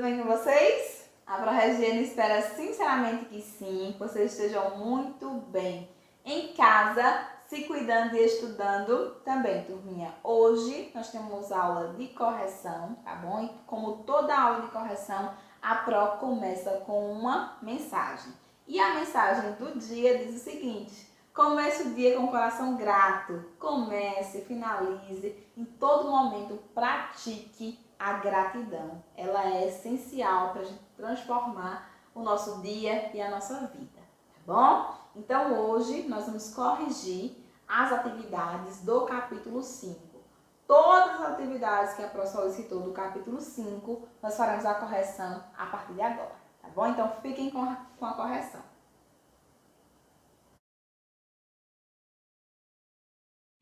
bem com vocês? A ProRegiane espera sinceramente que sim, que vocês estejam muito bem em casa, se cuidando e estudando também, turminha. Hoje nós temos aula de correção, tá bom? E como toda aula de correção, a Pro começa com uma mensagem. E a mensagem do dia diz o seguinte: comece o dia com o coração grato. Comece, finalize, em todo momento pratique a gratidão. Ela é essencial para a gente transformar o nosso dia e a nossa vida, tá bom? Então hoje nós vamos corrigir as atividades do capítulo 5. Todas as atividades que a Pro solicitou do capítulo 5, nós faremos a correção a partir de agora, tá bom? Então fiquem com a correção.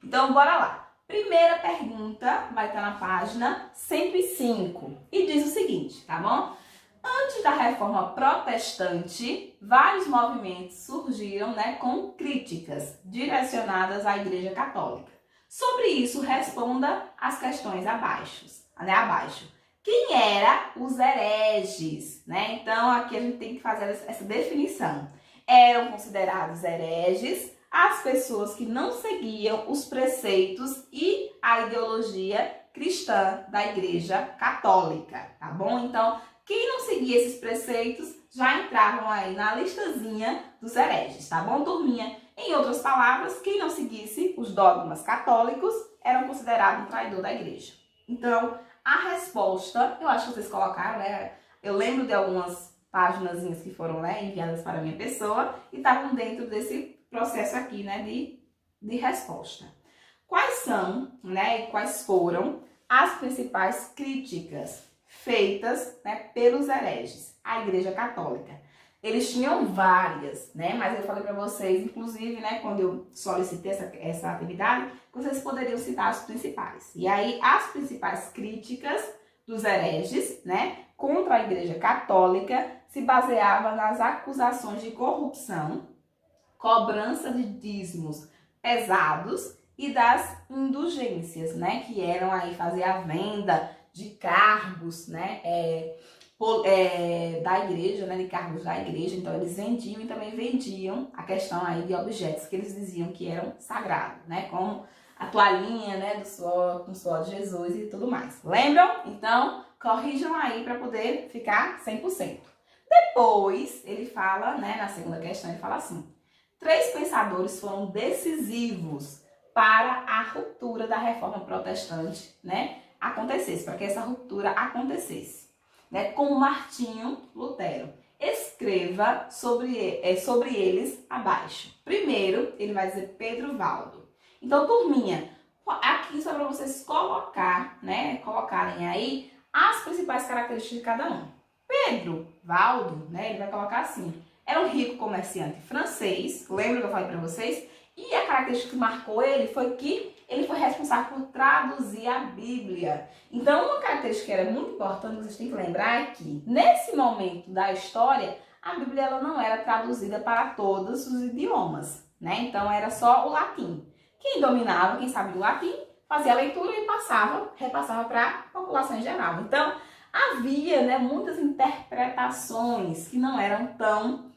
Então, bora lá. Primeira pergunta vai estar na página 105 e diz o seguinte, tá bom? Antes da reforma protestante, vários movimentos surgiram, com críticas direcionadas à Igreja Católica. Sobre isso, responda as questões abaixo. Quem eram os hereges? Então, aqui a gente tem que fazer essa definição. Eram considerados hereges as pessoas que não seguiam os preceitos e a ideologia cristã da Igreja Católica, tá bom? Então, quem não seguia esses preceitos já entravam aí na listazinha dos hereges, tá bom, turminha? Em outras palavras, quem não seguisse os dogmas católicos eram considerados um traidor da igreja. Então, a resposta, eu acho que vocês colocaram, Eu lembro de algumas paginazinhas que foram enviadas para a minha pessoa e estavam dentro desse processo aqui, de resposta. Quais são, e quais foram as principais críticas feitas, pelos hereges à Igreja Católica? Eles tinham várias, mas eu falei para vocês, inclusive, quando eu solicitei essa atividade, que vocês poderiam citar as principais. E aí, as principais críticas dos hereges, contra a Igreja Católica se baseavam nas acusações de corrupção, cobrança de dízimos pesados e das indulgências, que eram aí fazer a venda de cargos, da igreja, de cargos da igreja. Então eles vendiam e também vendiam a questão aí de objetos que eles diziam que eram sagrados, como a toalhinha, do suor, com o suor de Jesus e tudo mais. Lembram? Então corrijam aí para poder ficar 100%. Depois ele fala, na segunda questão ele fala assim: 3 pensadores foram decisivos para a ruptura da reforma protestante, acontecesse, para que essa ruptura acontecesse, como Martinho Lutero. Escreva sobre eles abaixo. Primeiro, ele vai dizer Pedro Valdo. Então, turminha, aqui só para vocês colocarem aí as principais características de cada um. Pedro Valdo, ele vai colocar assim: era um rico comerciante francês, lembra que eu falei para vocês? E a característica que marcou ele foi que ele foi responsável por traduzir a Bíblia. Então, uma característica que era muito importante, vocês têm que lembrar, é que, nesse momento da história, a Bíblia ela não era traduzida para todos os idiomas, Então, era só o latim. Quem dominava, quem sabia o latim, fazia a leitura e repassava para a população em geral. Então, havia muitas interpretações que não eram tão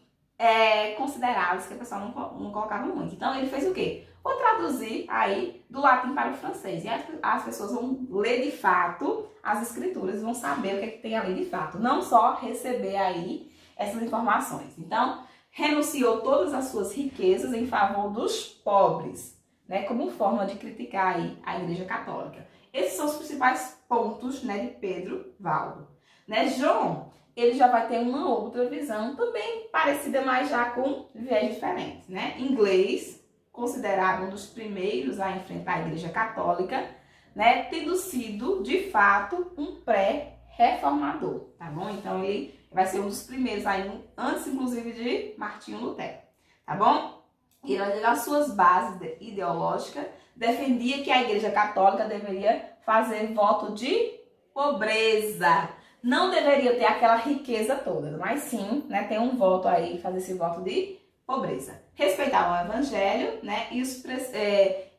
consideradas, que a pessoa não colocava muito. Então, ele fez o quê? Vou traduzir aí do latim para o francês. E as pessoas vão ler de fato as escrituras, vão saber o que tem ali de fato. Não só receber aí essas informações. Então, renunciou todas as suas riquezas em favor dos pobres, como forma de criticar aí a Igreja Católica. Esses são os principais pontos, de Pedro Valdo. João, ele já vai ter uma outra visão, também parecida, mas já com viés diferentes, Inglês, considerado um dos primeiros a enfrentar a Igreja Católica, tendo sido, de fato, um pré-reformador, tá bom? Então, ele vai ser um dos primeiros, aí, antes, inclusive, de Martinho Lutero, tá bom? E nas suas bases ideológicas, defendia que a Igreja Católica deveria fazer voto de pobreza. Não deveria ter aquela riqueza toda, mas sim, ter um voto aí, fazer esse voto de pobreza. Respeitavam o Evangelho,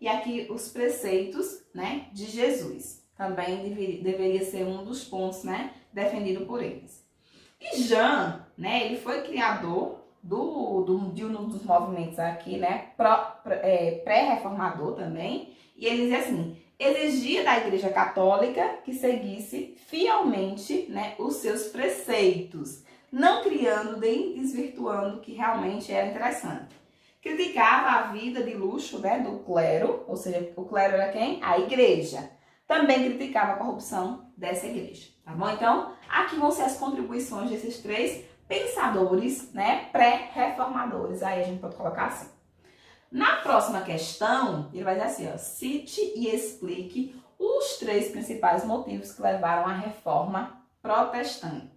e aqui os preceitos, de Jesus. também deveria ser um dos pontos, né, defendido por eles. E Jean, né, ele foi criador de um dos movimentos aqui, né, pré-reformador também, e ele dizia assim, exigia da Igreja Católica que seguisse fielmente, né, os seus preceitos, não criando nem desvirtuando o que realmente era interessante. Criticava a vida de luxo, né, do clero, ou seja, o clero era quem? A igreja. Também criticava a corrupção dessa igreja, tá bom? Então, aqui vão ser as contribuições desses três pensadores, né, pré-reformadores. Aí a gente pode colocar assim. Na próxima questão, ele vai dizer assim, ó, cite e explique os três principais motivos que levaram à reforma protestante.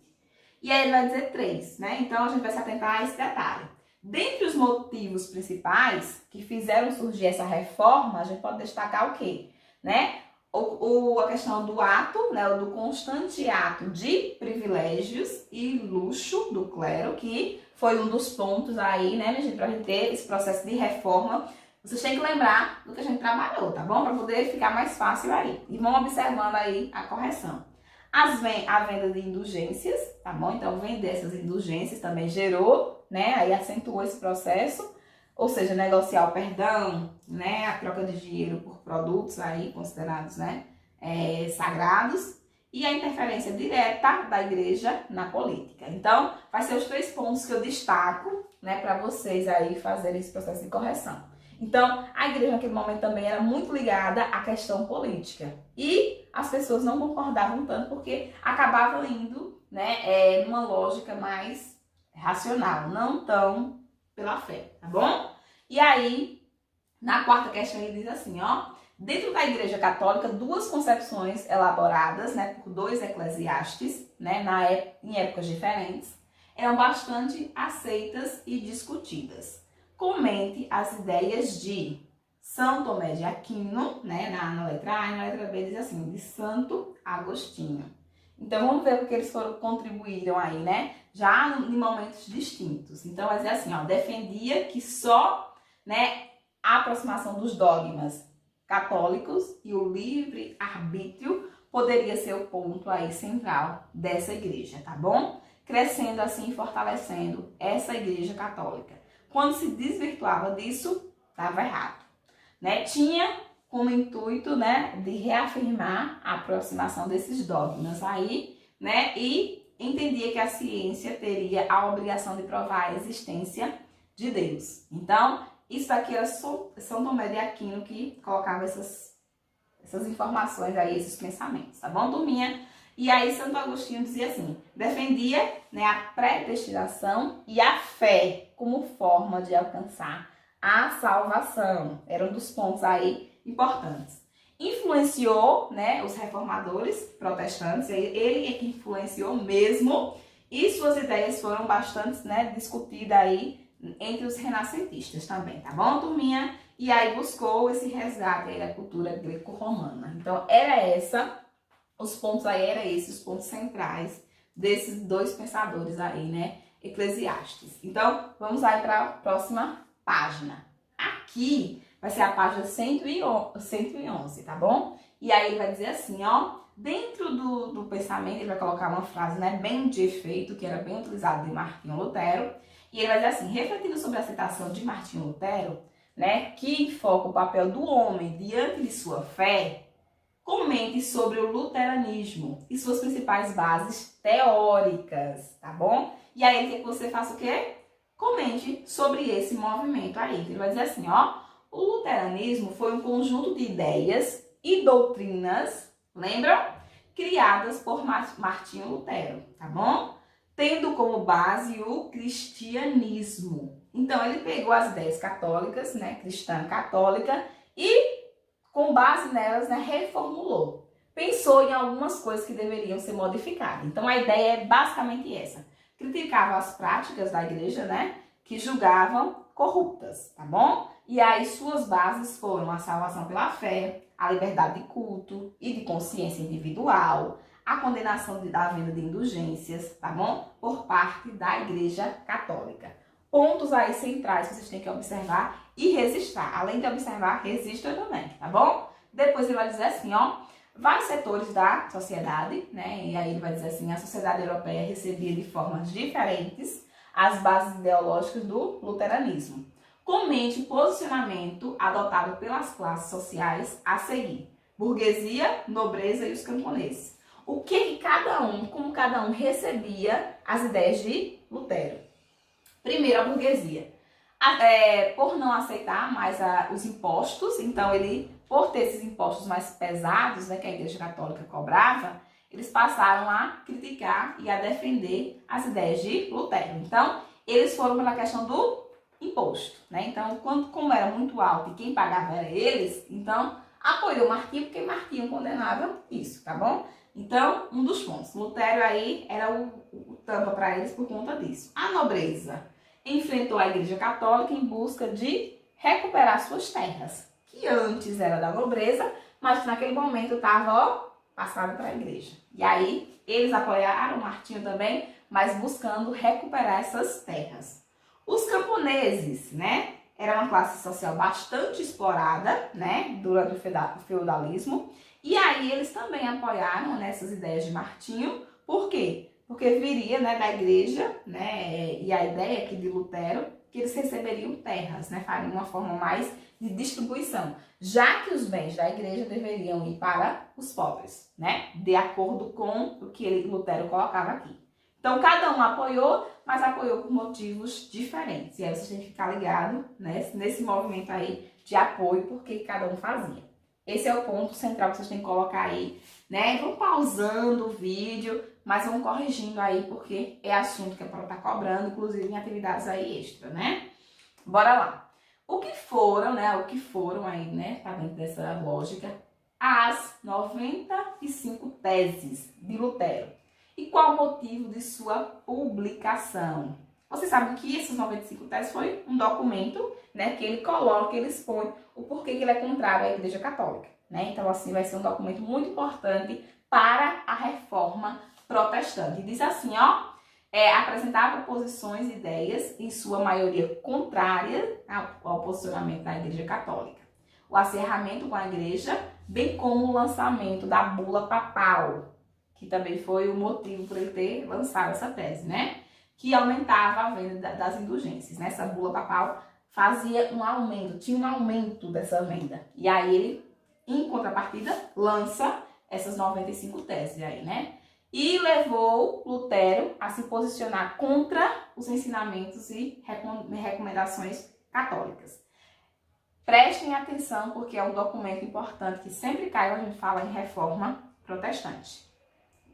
E aí ele vai dizer três, né? Então a gente vai se atentar a esse detalhe. Dentre os motivos principais que fizeram surgir essa reforma, a gente pode destacar o quê? Né? A questão do ato, né, do constante ato de privilégios e luxo do clero, que foi um dos pontos aí, né, minha gente, pra gente ter esse processo de reforma. Vocês têm que lembrar do que a gente trabalhou, tá bom? Para poder ficar mais fácil aí. E vão observando aí a correção. A venda de indulgências, tá bom? Então, vender essas indulgências também gerou, né, aí acentuou esse processo. Ou seja, negociar o perdão, né, a troca de dinheiro por produtos aí considerados, né, sagrados, e a interferência direta da igreja na política. Então, vai ser os três pontos que eu destaco, né, para vocês aí fazerem esse processo de correção. Então, a igreja naquele momento também era muito ligada à questão política. E as pessoas não concordavam tanto porque acabavam indo, né, numa lógica mais racional, não tão pela fé, tá bom? E aí, na quarta questão ele diz assim, ó, dentro da Igreja Católica, duas concepções elaboradas, né, por dois eclesiastes, né, em épocas diferentes, eram bastante aceitas e discutidas. Comente as ideias de São Tomé de Aquino, né, na letra A, e na letra B diz assim, de Santo Agostinho. Então, vamos ver o que eles contribuíram aí, né? Já em momentos distintos. Então, vai dizer assim, ó, defendia que só, né, a aproximação dos dogmas católicos e o livre arbítrio poderia ser o ponto aí central dessa igreja, tá bom? Crescendo assim e fortalecendo essa igreja católica. Quando se desvirtuava disso, estava errado, né? Tinha como intuito, né, de reafirmar a aproximação desses dogmas aí, né, e entendia que a ciência teria a obrigação de provar a existência de Deus. Então, isso aqui era São Tomé de Aquino que colocava essas informações aí, esses pensamentos, tá bom, turminha? E aí Santo Agostinho dizia assim, defendia, né, a predestinação e a fé como forma de alcançar a salvação. Era um dos pontos aí importantes. Influenciou, né, os reformadores protestantes, ele é que influenciou mesmo, e suas ideias foram bastante, né, discutidas aí entre os renascentistas também, tá bom, turminha? E aí buscou esse resgate aí da cultura greco-romana. Então, os pontos centrais desses dois pensadores aí, né, eclesiastes. Então, vamos aí para a próxima página. Aqui vai ser a página 111, tá bom? E aí ele vai dizer assim, ó, dentro do pensamento, ele vai colocar uma frase, né, bem de efeito, que era bem utilizada de Martinho Lutero, e ele vai dizer assim, refletindo sobre a citação de Martinho Lutero, né, que enfoca o papel do homem diante de sua fé, comente sobre o luteranismo e suas principais bases teóricas, tá bom? E aí ele quer que você faça o quê? Comente sobre esse movimento aí. Ele vai dizer assim, ó, o luteranismo foi um conjunto de ideias e doutrinas, lembram? Criadas por Martinho Lutero, tá bom? Tendo como base o cristianismo. Então, ele pegou as ideias católicas, né, cristã católica, e com base nelas, né, reformulou. Pensou em algumas coisas que deveriam ser modificadas. Então, a ideia é basicamente essa. Criticava as práticas da igreja, né, que julgavam corruptas, tá bom? E aí, suas bases foram a salvação pela fé, a liberdade de culto e de consciência individual, a condenação da venda de indulgências, tá bom? Por parte da Igreja Católica. Pontos aí centrais que vocês têm que observar e registrar. Além de observar, registra também, tá bom? Depois ele vai dizer assim, ó, vários setores da sociedade, né? E aí ele vai dizer assim, a sociedade europeia recebia de formas diferentes as bases ideológicas do luteranismo. Comente o posicionamento adotado pelas classes sociais a seguir: burguesia, nobreza e os camponeses. O que cada um, como cada um recebia as ideias de Lutero? Primeiro, a burguesia. Por não aceitar mais os impostos, então ele, por ter esses impostos mais pesados, né, que a Igreja Católica cobrava, eles passaram a criticar e a defender as ideias de Lutero. Então, eles foram pela questão do imposto, né? Então, como era muito alto e quem pagava era eles, então apoiou Martinho, porque Martinho condenava isso, tá bom? Então, um dos pontos. Lutero aí era o tampa para eles por conta disso. A nobreza enfrentou a Igreja Católica em busca de recuperar suas terras, que antes era da nobreza, mas naquele momento estava passado para a Igreja. E aí, eles apoiaram Martinho também, mas buscando recuperar essas terras. Os camponeses, né, era uma classe social bastante explorada, né, durante o feudalismo, e aí eles também apoiaram nessas ideias de Martinho. Por quê? Porque viria, né, da Igreja, né, e a ideia aqui de Lutero, que eles receberiam terras, né, fariam uma forma mais de distribuição, já que os bens da Igreja deveriam ir para os pobres, né, de acordo com o que Lutero colocava aqui. Então, cada um apoiou, mas apoiou por motivos diferentes. E aí vocês têm que ficar ligado, né, nesse movimento aí de apoio, porque cada um fazia. Esse é o ponto central que vocês têm que colocar aí, né? Vão pausando o vídeo, mas vão corrigindo aí, porque é assunto que a prova tá cobrando, inclusive em atividades aí extra, né? Bora lá. O que foram aí, né, tá dentro dessa lógica, as 95 teses de Lutero. E qual o motivo de sua publicação? Vocês sabem que essas 95 teses foi um documento, né, que ele coloca, ele expõe o porquê que ele é contrário à Igreja Católica, né? Então, assim, vai ser um documento muito importante para a reforma protestante. E diz assim, ó, apresentava posições e ideias, em sua maioria contrária ao posicionamento da Igreja Católica. O acerramento com a Igreja, bem como o lançamento da bula papal, que também foi o motivo por ele ter lançado essa tese, né? Que aumentava a venda das indulgências, né? Essa bula papal fazia um aumento, tinha um aumento dessa venda. E aí ele, em contrapartida, lança essas 95 teses aí, né? E levou Lutero a se posicionar contra os ensinamentos e recomendações católicas. Prestem atenção, porque é um documento importante que sempre cai quando a gente fala em reforma protestante.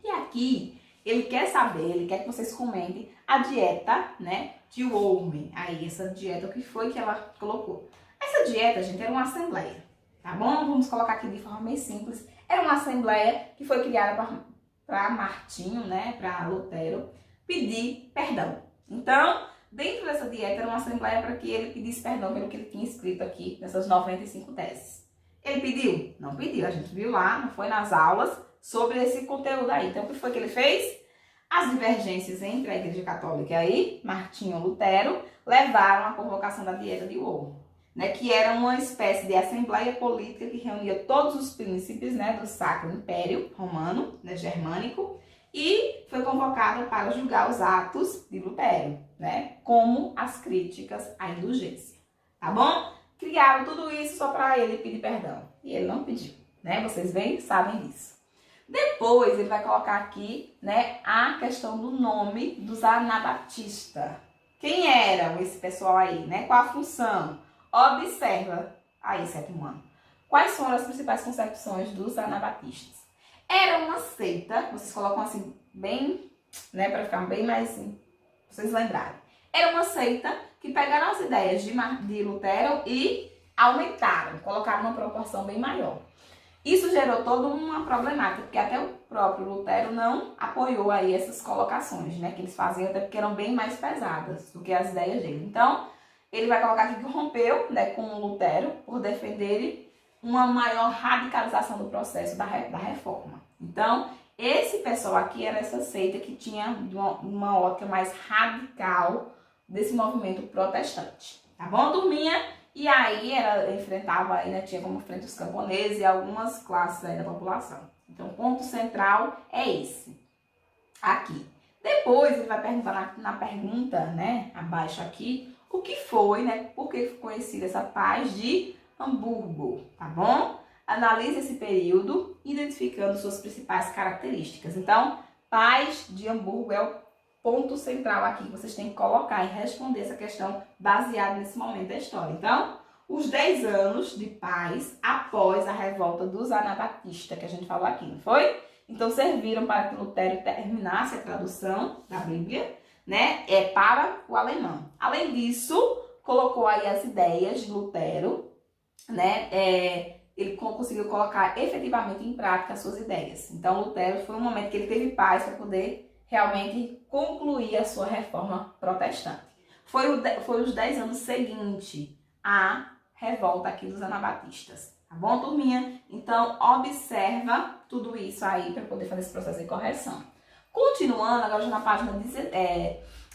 E aqui, ele quer saber, ele quer que vocês comentem a dieta, né, de Worm. Aí, essa dieta, o que foi que ela colocou? Essa dieta, gente, era uma assembleia, tá bom? Vamos colocar aqui de forma bem simples. Era uma assembleia que foi criada para Martinho, né, para Lutero, pedir perdão. Então, dentro dessa dieta, era uma assembleia para que ele pedisse perdão pelo que ele tinha escrito aqui, nessas 95 teses. Ele pediu? Não pediu, a gente viu lá, não foi nas aulas, sobre esse conteúdo aí. Então, o que foi que ele fez? As divergências entre a Igreja Católica e aí, Martinho e Lutero, levaram à convocação da Dieta de Worm, né, que era uma espécie de assembleia política que reunia todos os príncipes, né, do Sacro Império Romano, né, germânico, e foi convocada para julgar os atos de Lutero, né, como as críticas à indulgência. Tá bom? Criaram tudo isso só para ele pedir perdão. E ele não pediu, né? Vocês bem sabem disso. Depois ele vai colocar aqui, né, a questão do nome dos anabatistas. Quem eram esse pessoal aí, né? Qual a função? Observa aí, sétimo ano. Quais foram as principais concepções dos anabatistas? Era uma seita, vocês colocam assim bem, né, para ficar bem mais assim, vocês lembrarem. Era uma seita que pegaram as ideias de Lutero e aumentaram, colocaram uma proporção bem maior. Isso gerou toda uma problemática, porque até o próprio Lutero não apoiou aí essas colocações, né, que eles faziam, até porque eram bem mais pesadas do que as ideias dele. Então, ele vai colocar aqui que rompeu, né, com o Lutero por defender uma maior radicalização do processo da reforma. Então, esse pessoal aqui era essa seita que tinha uma ótica mais radical desse movimento protestante, tá bom, turminha? E aí ela enfrentava, ainda tinha como frente os camponeses e algumas classes aí da população. Então, o ponto central é esse, aqui. Depois, ele vai perguntar na pergunta, né, abaixo aqui, o que foi, né, por que foi conhecida essa paz de Hamburgo, tá bom? Analise esse período, identificando suas principais características. Então, paz de Hamburgo é o ponto central aqui que vocês têm que colocar e responder essa questão baseada nesse momento da história. Então, os 10 anos de paz após a revolta dos anabatistas, que a gente falou aqui, não foi? Então, serviram para que Lutero terminasse a tradução da Bíblia, né, para o alemão. Além disso, colocou aí as ideias de Lutero, né, ele conseguiu colocar efetivamente em prática as suas ideias. Então, Lutero foi um momento que ele teve paz para poder realmente concluir a sua reforma protestante. Foi os 10 anos seguintes à revolta aqui dos anabatistas. Tá bom, turminha? Então, observa tudo isso aí para poder fazer esse processo de correção. Continuando, agora já na página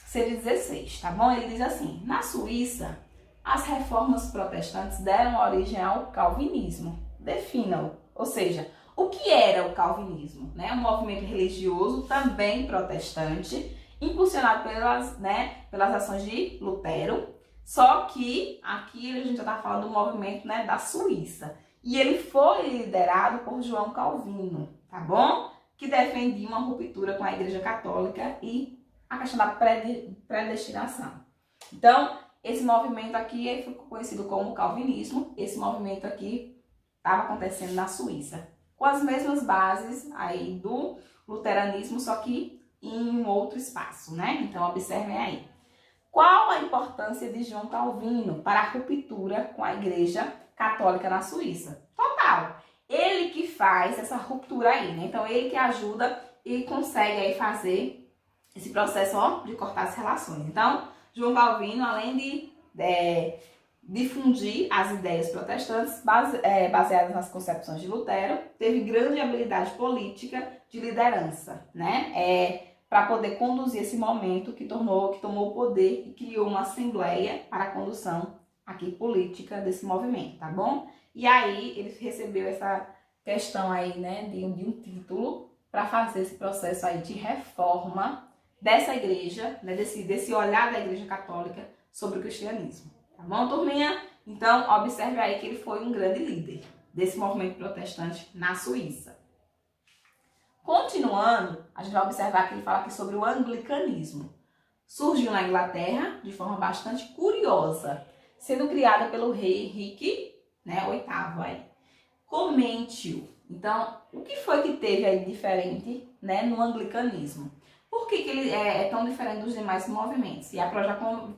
116, tá bom? Ele diz assim, na Suíça, as reformas protestantes deram origem ao calvinismo. Defina-o. Ou seja, o que era o calvinismo? Né? Um movimento religioso também protestante, impulsionado pelas ações de Lutero, só que aqui a gente já está falando do movimento, né, da Suíça. E ele foi liderado por João Calvino, tá bom? Que defendia uma ruptura com a Igreja Católica e a questão da predestinação. Então, esse movimento aqui ele ficou conhecido como calvinismo. Esse movimento aqui estava acontecendo na Suíça, com as mesmas bases aí do luteranismo, só que em um outro espaço, né? Então, observem aí. Qual a importância de João Calvino para a ruptura com a Igreja Católica na Suíça? Total. Ele que faz essa ruptura aí, né? Então, ele que ajuda e consegue aí fazer esse processo, ó, de cortar as relações. Então, João Calvino, além de difundir as ideias protestantes baseadas nas concepções de Lutero, teve grande habilidade política de liderança, né? Para poder conduzir esse momento que tomou o poder e criou uma assembleia para a condução aqui política desse movimento, tá bom? E aí ele recebeu essa questão aí, né, de um título para fazer esse processo aí de reforma dessa igreja, né, desse olhar da Igreja Católica sobre o cristianismo. Tá bom, turminha? Então, observe aí que ele foi um grande líder desse movimento protestante na Suíça. Continuando, a gente vai observar que ele fala aqui sobre o anglicanismo. Surgiu na Inglaterra de forma bastante curiosa, sendo criada pelo rei Henrique, né, VIII aí. Comente-o. Então, o que foi que teve aí diferente, né, no anglicanismo? Por que ele é tão diferente dos demais movimentos? E a Pro já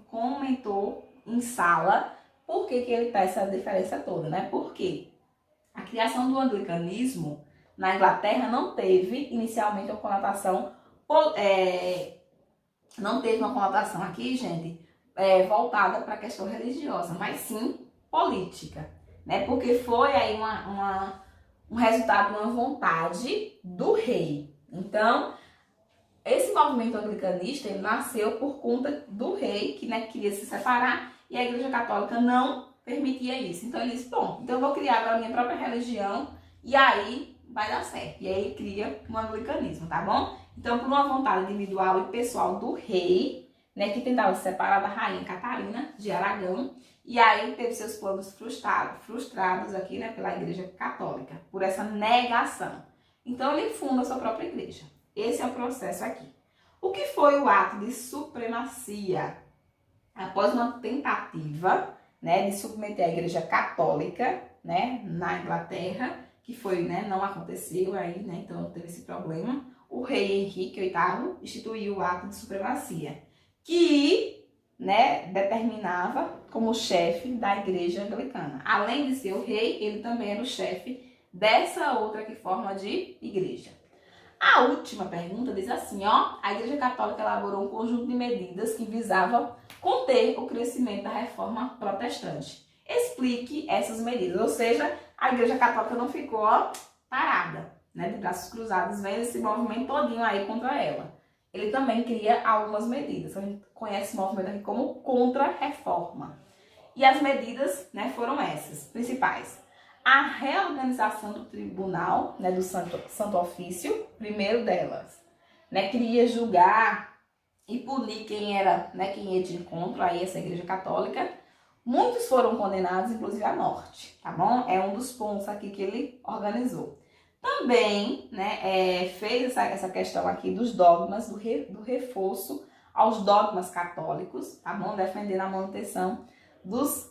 comentou em sala por que ele tá essa diferença toda, né? Porque a criação do anglicanismo na Inglaterra não teve inicialmente uma conotação, não teve uma conotação aqui, gente, voltada para a questão religiosa, mas sim política, né? Porque foi aí um resultado de uma vontade do rei. Então, esse movimento anglicanista ele nasceu por conta do rei, que, né, queria se separar, e a Igreja Católica não permitia isso. Então ele disse, bom, então eu vou criar agora a minha própria religião, e aí vai dar certo. E aí ele cria um anglicanismo, tá bom? Então, por uma vontade individual e pessoal do rei, né, que tentava se separar da rainha Catarina de Aragão, e aí teve seus planos frustrados aqui, né, pela Igreja Católica, por essa negação. Então ele funda a sua própria igreja. Esse é o processo aqui. O que foi o ato de supremacia? Após uma tentativa, né, de submeter a Igreja Católica, né, na Inglaterra, que foi, né, não aconteceu aí, né, então teve esse problema, o rei Henrique VIII instituiu o ato de supremacia, que, né, determinava como chefe da Igreja Anglicana. Além de ser o rei, ele também era o chefe dessa outra que forma de igreja. A última pergunta diz assim, ó, a Igreja Católica elaborou um conjunto de medidas que visavam conter o crescimento da reforma protestante. Explique essas medidas, ou seja, a Igreja Católica não ficou, ó, parada, né, de braços cruzados, vendo esse movimento todinho aí contra ela. Ele também cria algumas medidas, a gente conhece esse movimento aqui como contra-reforma. E as medidas, né, foram essas, principais. a reorganização do tribunal, né, do Santo Ofício, primeiro delas, né, queria julgar e punir quem era, né, quem ia de encontro a essa Igreja Católica. Muitos foram condenados, inclusive à morte, tá bom? É um dos pontos aqui que ele organizou. Também, né, fez essa questão aqui dos dogmas, do reforço aos dogmas católicos, tá bom? Defendendo a manutenção dos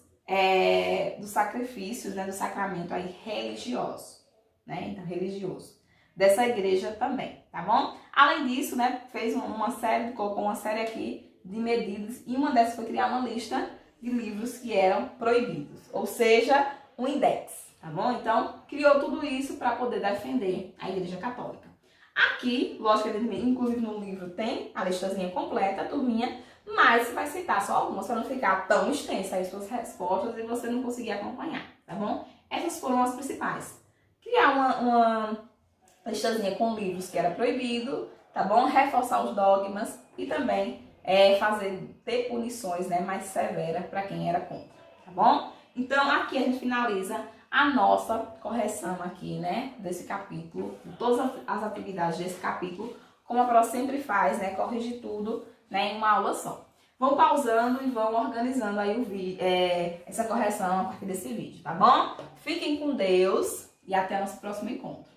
sacrifícios, né, do sacramento aí religioso, né? Então, religioso. Dessa igreja também, tá bom? Além disso, né, colocou uma série aqui de medidas, e uma dessas foi criar uma lista de livros que eram proibidos, ou seja, um index, tá bom? Então, criou tudo isso para poder defender a Igreja Católica. Aqui, lógico que inclusive no livro tem a listazinha completa, turminha, mas vai citar só algumas para não ficar tão extensa as suas respostas e você não conseguir acompanhar, tá bom? Essas foram as principais. Criar uma listazinha com livros que era proibido, tá bom? Reforçar os dogmas e também ter punições, né, mais severas para quem era contra, tá bom? Então aqui a gente finaliza a nossa correção aqui, né, desse capítulo, de todas as atividades desse capítulo, como a Pro sempre faz, né, corrige tudo, né, em uma aula só. Vão pausando e vão organizando aí essa correção a partir desse vídeo, tá bom? Fiquem com Deus e até o nosso próximo encontro.